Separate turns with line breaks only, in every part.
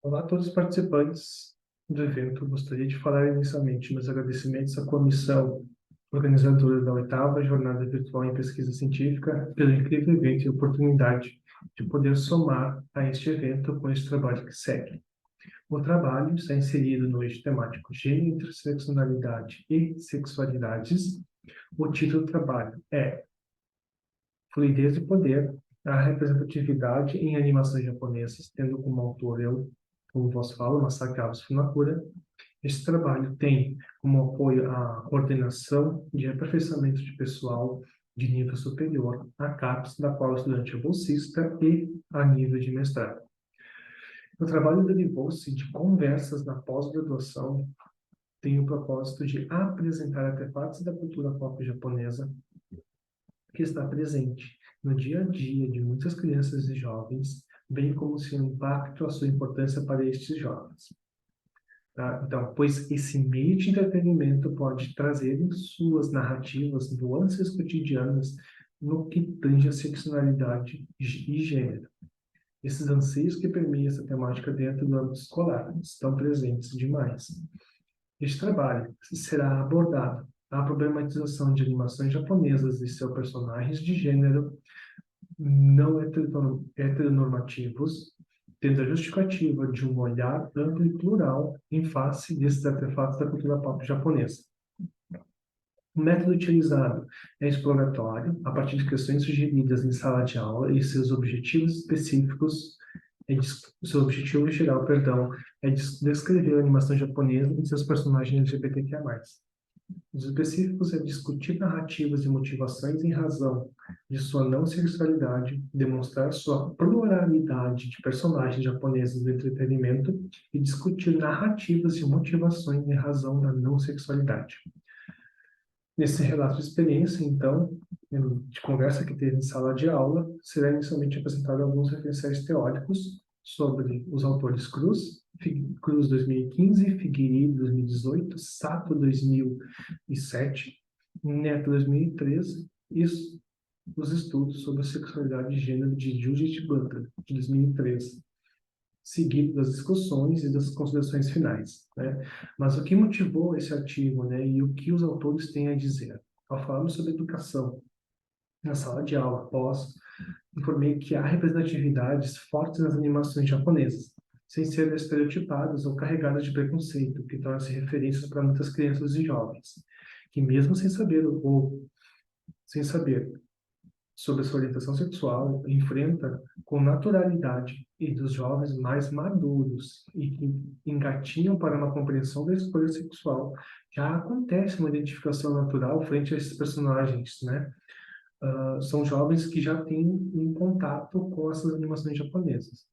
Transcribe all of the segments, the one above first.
Olá a todos os participantes do evento. Gostaria de falar inicialmente meus agradecimentos à comissão organizadora da oitava Jornada Virtual em Pesquisa Científica pelo incrível evento e oportunidade de poder somar a este evento com este trabalho que segue. O trabalho está inserido no eixo temático Gênero, Interseccionalidade e Sexualidades. O título do trabalho é Fluidez e Poder, a representatividade em animações japonesas, tendo como autor eu, como vos falo, Masaki Alves Funakura. Esse trabalho tem como apoio a coordenação de aperfeiçoamento de pessoal de nível superior, a CAPES, da qual o estudante é bolsista, e a nível de mestrado. O trabalho derivou-se de conversas na pós-graduação, tem o propósito de apresentar artefatos da cultura pop japonesa que está presente no dia a dia de muitas crianças e jovens, bem como seu impacto, a sua importância para estes jovens. Tá? Então, pois esse meio de entretenimento pode trazer em suas narrativas nuances cotidianas no que tange a sexualidade e gênero. Esses anseios que permeiam essa temática dentro do âmbito escolar estão presentes demais. Este trabalho será abordado a problematização de animações japonesas e seus personagens de gênero não heteronormativos, tendo a justificativa de um olhar amplo e plural em face desses artefatos da cultura pop japonesa. O método utilizado é exploratório, a partir de questões sugeridas em sala de aula e seus objetivos específicos, seu objetivo geral, perdão, é descrever a animação japonesa e seus personagens LGBTQIA+. Os específicos é discutir narrativas e motivações em razão de sua não sexualidade, demonstrar sua pluralidade de personagens japoneses do entretenimento e discutir narrativas e motivações em razão da não sexualidade. Nesse relato de experiência, então, de conversa que teve em sala de aula, será inicialmente apresentado alguns referenciais teóricos sobre os autores Cruz 2015, Figueiredo 2018, Sato 2007, Neto 2013 e os estudos sobre a sexualidade e gênero de Judith Butler, de 2013, seguido das discussões e das considerações finais, né? Mas o que motivou esse artigo, né, e o que os autores têm a dizer? Ao falarmos sobre educação na sala de aula, após, informei que há representatividades fortes nas animações japonesas, sem ser estereotipadas ou carregadas de preconceito, que tornam-se referências para muitas crianças e jovens, que mesmo sem saber sobre a sua orientação sexual, enfrenta com naturalidade e dos jovens mais maduros e que engatinham para uma compreensão da escolha sexual, já acontece uma identificação natural frente a esses personagens, né? São jovens que já têm um contato com essas animações japonesas.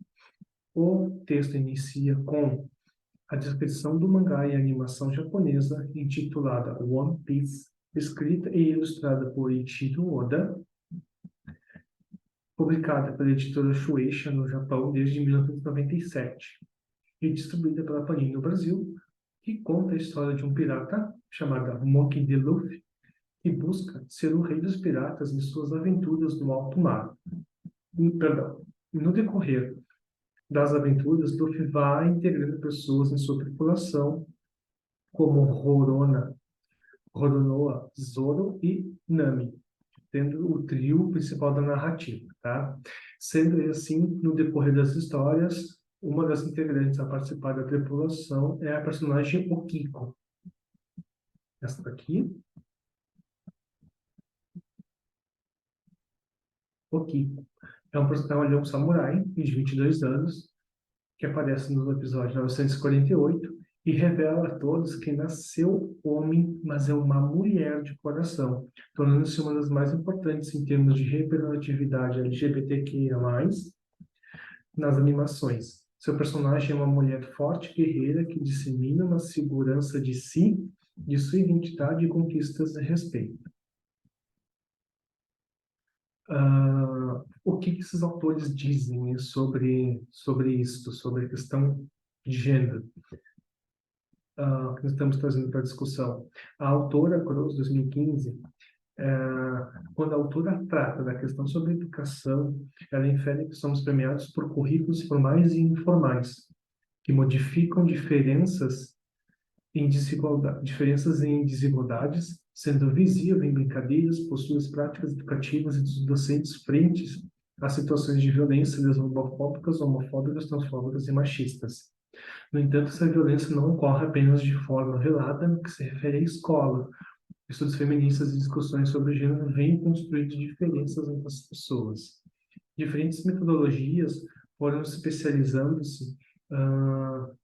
O texto inicia com a descrição do mangá e animação japonesa intitulada One Piece, escrita e ilustrada por Ichiro Oda, publicada pela editora Shueisha no Japão desde 1997 e distribuída pela Panini no Brasil, que conta a história de um pirata chamado Monkey D. Luffy, que busca ser o rei dos piratas em suas aventuras no alto mar. No decorrer das aventuras, Luffy vai integrando pessoas em sua tripulação, como Roronoa, Zoro e Nami, tendo o trio principal da narrativa, tá? Sendo assim, no decorrer das histórias, uma das integrantes a participar da tripulação é a personagem Okiko. Essa daqui, Okiko. Ele é um samurai de 22 anos, que aparece no episódio 948 e revela a todos que nasceu homem, mas é uma mulher de coração, tornando-se uma das mais importantes em termos de representatividade LGBTQIA+, nas animações. Seu personagem é uma mulher forte e guerreira que dissemina uma segurança de si, de sua identidade e conquistas a respeito. O que esses autores dizem sobre isso, sobre a questão de gênero, que nós estamos trazendo para a discussão? A autora Cruz, 2015, quando a autora trata da questão sobre educação, ela infere que somos premiados por currículos formais e informais, que modificam diferenças em desigualdades, sendo visível em brincadeiras, posturas práticas educativas e dos docentes frente a situações de violência lesbofóbicas, homofóbicas, transfóbicas e machistas. No entanto, essa violência não ocorre apenas de forma velada no que se refere à escola. Estudos feministas e discussões sobre o gênero vêm construindo diferenças entre as pessoas. Diferentes metodologias foram especializando-se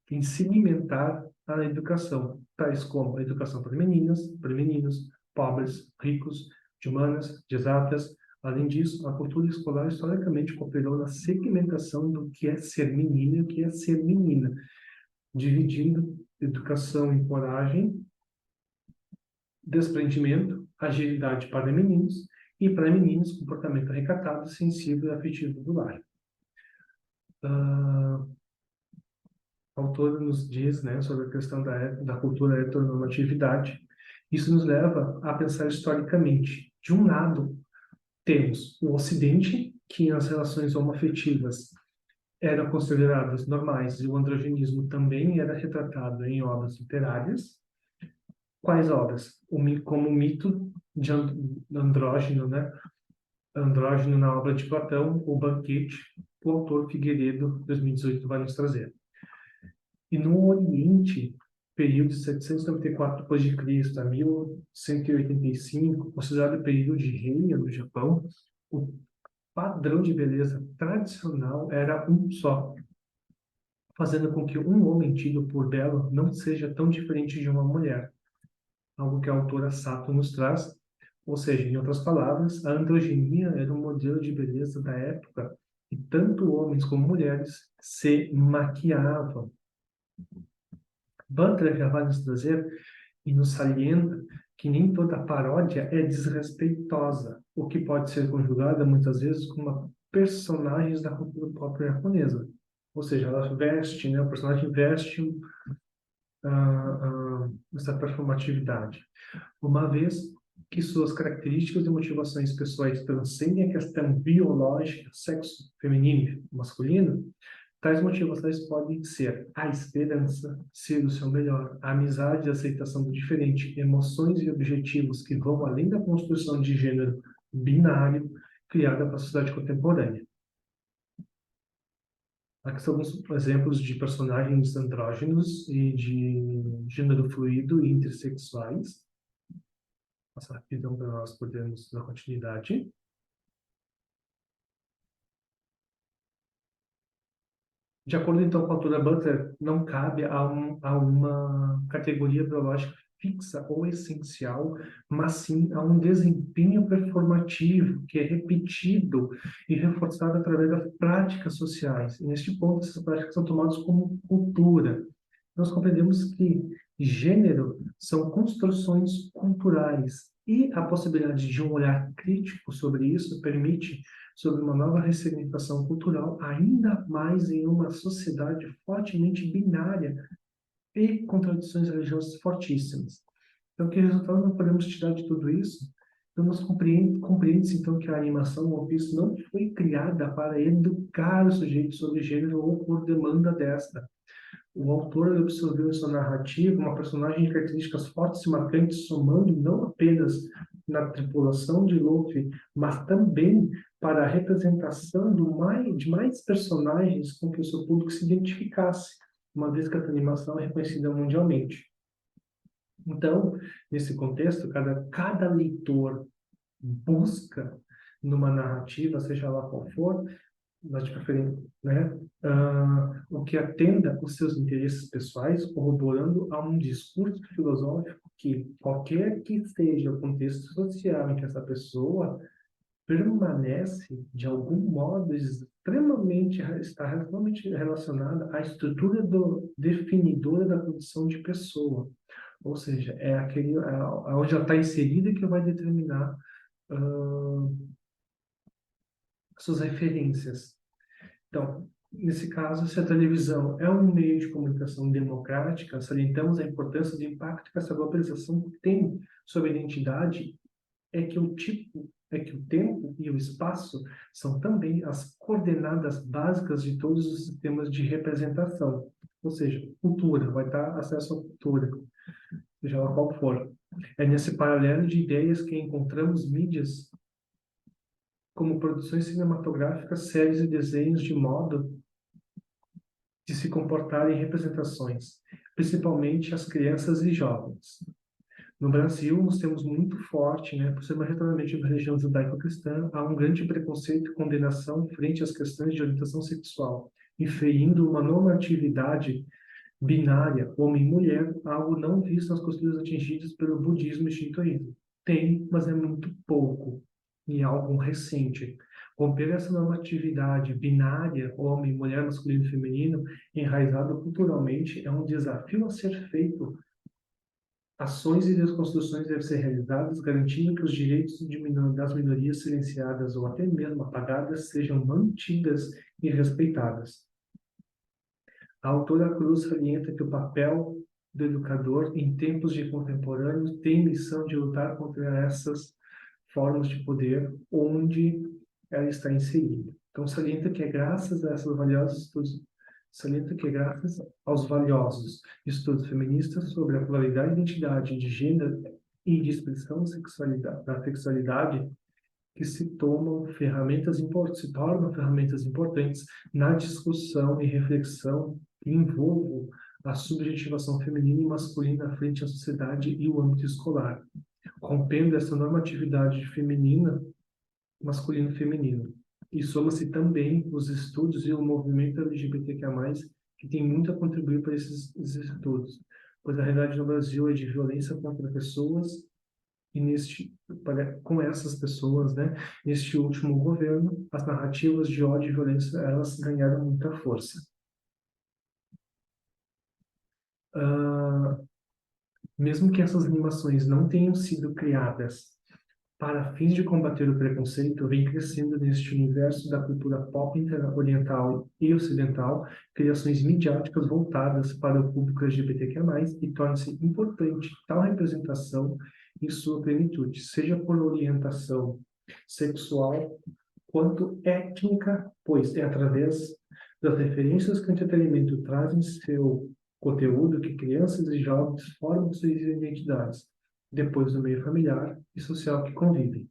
em sedimentar a educação, tais como a educação para meninas, para meninos, pobres, ricos, de humanas, de exatas. Além disso, a cultura escolar historicamente cooperou na segmentação do que é ser menino e o que é ser menina, dividindo educação em coragem, desprendimento, agilidade para meninos e para meninos, comportamento recatado, sensível e afetivo do lar. A autora nos diz, né, sobre a questão da cultura heteronormatividade. Isso nos leva a pensar historicamente. De um lado, temos o Ocidente, que as relações homoafetivas eram consideradas normais e o androgenismo também era retratado em obras literárias. Quais obras? Como o mito de andrógeno, né? Andrógeno na obra de Platão, O Banquete, o autor Figueiredo, 2018, vai nos trazer. E no Oriente, período de 794 d.C. a 1185, considerado período de reino do Japão, o padrão de beleza tradicional era um só, fazendo com que um homem tido por belo não seja tão diferente de uma mulher, algo que a autora Sato nos traz. Ou seja, em outras palavras, a androginia era um modelo de beleza da época e tanto homens como mulheres se maquiavam. Butler já vai nos trazer e nos salienta que nem toda paródia é desrespeitosa, o que pode ser conjugada muitas vezes com uma personagens da cultura pop japonesa. Ou seja, ela veste, né, o personagem veste essa performatividade. Uma vez que suas características e motivações pessoais transcendem a questão biológica, sexo feminino e masculino, tais motivações podem ser a esperança, ser o seu melhor, a amizade e a aceitação do diferente, emoções e objetivos que vão além da construção de gênero binário criada para a sociedade contemporânea. Aqui são alguns exemplos de personagens andrógenos e de gênero fluido e intersexuais. Passar rapidão para nós podermos dar continuidade. De acordo, então, com a autora Butler, não cabe a uma categoria biológica fixa ou essencial, mas sim a um desempenho performativo que é repetido e reforçado através das práticas sociais. E neste ponto, essas práticas são tomadas como cultura. Nós compreendemos que gênero são construções culturais e a possibilidade de um olhar crítico sobre isso permite sobre uma nova ressignificação cultural, ainda mais em uma sociedade fortemente binária e com tradições religiosas fortíssimas. Então, que resultado nós podemos tirar de tudo isso? Então, nós compreende-se, então, que a animação One Piece não foi criada para educar o sujeito sobre gênero ou por demanda desta. O autor absorveu em sua narrativa uma personagem de características fortes e marcantes, somando não apenas na tripulação de Luffy, mas também para a representação de mais personagens com que o seu público se identificasse, uma vez que a animação é reconhecida mundialmente. Então, nesse contexto, cada leitor busca numa narrativa, seja lá qual for, nós de preferência, né, o que atenda os seus interesses pessoais, corroborando a um discurso filosófico que, qualquer que seja o contexto social em que essa pessoa permanece, de algum modo, está extremamente relacionada à estrutura definidora da condição de pessoa. Ou seja, é onde ela está inserida que vai determinar suas referências. Então, nesse caso, se a televisão é um meio de comunicação democrática, salientamos a importância do impacto que essa globalização tem sobre a identidade, é que o tempo e o espaço são também as coordenadas básicas de todos os sistemas de representação. ou seja, cultura, vai dar acesso à cultura, seja ela qual for. É nesse paralelo de ideias que encontramos mídias como produções cinematográficas, séries e desenhos de modo de se comportarem em representações, principalmente as crianças e jovens. No Brasil, nós temos muito forte, né, por ser majoritariamente uma religião judaico-cristã, há um grande preconceito e condenação frente às questões de orientação sexual, inferindo uma normatividade binária, homem e mulher, algo não visto nas culturas atingidas pelo budismo e shintoísmo. Tem, mas é muito pouco, e é algo recente. Romper essa normatividade binária, homem, mulher, masculino e feminino, enraizado culturalmente, é um desafio a ser feito. Ações e desconstruções devem ser realizadas, garantindo que os direitos das minorias silenciadas ou até mesmo apagadas sejam mantidas e respeitadas. A autora Cruz salienta que o papel do educador em tempos de contemporâneos tem missão de lutar contra essas formas de poder onde ela está inserida. Então, salienta que é graças a essas valiosas estudos, salienta que é graças aos valiosos estudos feministas sobre a pluralidade de identidade de gênero e de expressão da sexualidade que se se tornam ferramentas importantes na discussão e reflexão que envolvam a subjetivação feminina e masculina frente à sociedade e o âmbito escolar, rompendo essa normatividade feminina, masculino e feminino. E soma-se também os estudos e o movimento LGBTQIA+, que tem muito a contribuir para esses estudos, pois a realidade no Brasil é de violência contra pessoas e com essas pessoas, né, neste último governo, as narrativas de ódio e violência, elas ganharam muita força. Mesmo que essas animações não tenham sido criadas para fins de combater o preconceito, vem crescendo neste universo da cultura pop oriental e ocidental, criações midiáticas voltadas para o público LGBTQIA+, e torna-se importante tal representação em sua plenitude, seja por orientação sexual quanto étnica, pois é através das referências que o entretenimento traz em seu conteúdo que crianças e jovens formam suas identidades, depois do meio familiar e social que convivem.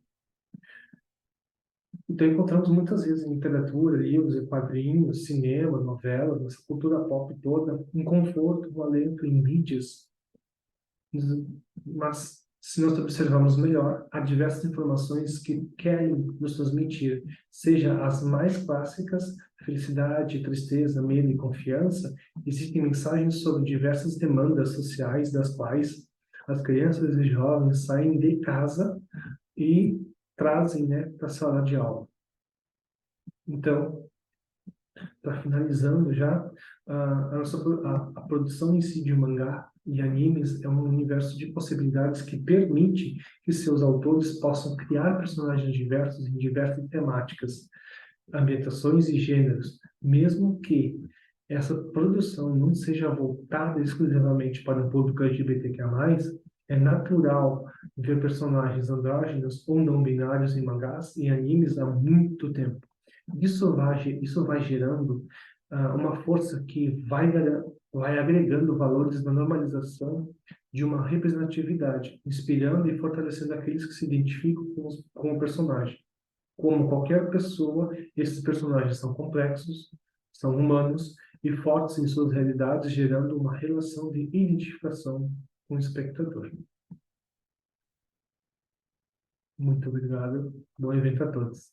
Então, encontramos muitas vezes em literatura, livros e quadrinhos, cinema, novelas, essa cultura pop toda, um conforto, um alento em mídias, mas se nós observarmos melhor, há diversas informações que querem nos transmitir, seja as mais clássicas, felicidade, tristeza, medo e confiança, existem mensagens sobre diversas demandas sociais das quais as crianças e jovens saem de casa e trazem, né, para a sala de aula. Então, para finalizando já, a produção em si de mangá e animes é um universo de possibilidades que permite que seus autores possam criar personagens diversos em diversas temáticas, ambientações e gêneros, mesmo que essa produção não seja voltada exclusivamente para o público LGBTQIA+, é natural ver personagens andrógenos ou não binários em mangás e animes há muito tempo. Isso vai gerando uma força que vai agregando valores na normalização de uma representatividade, inspirando e fortalecendo aqueles que se identificam com o personagem. Como qualquer pessoa, esses personagens são complexos, são humanos e fortes em suas realidades, gerando uma relação de identificação com o espectador. Muito obrigado. Bom evento a todos.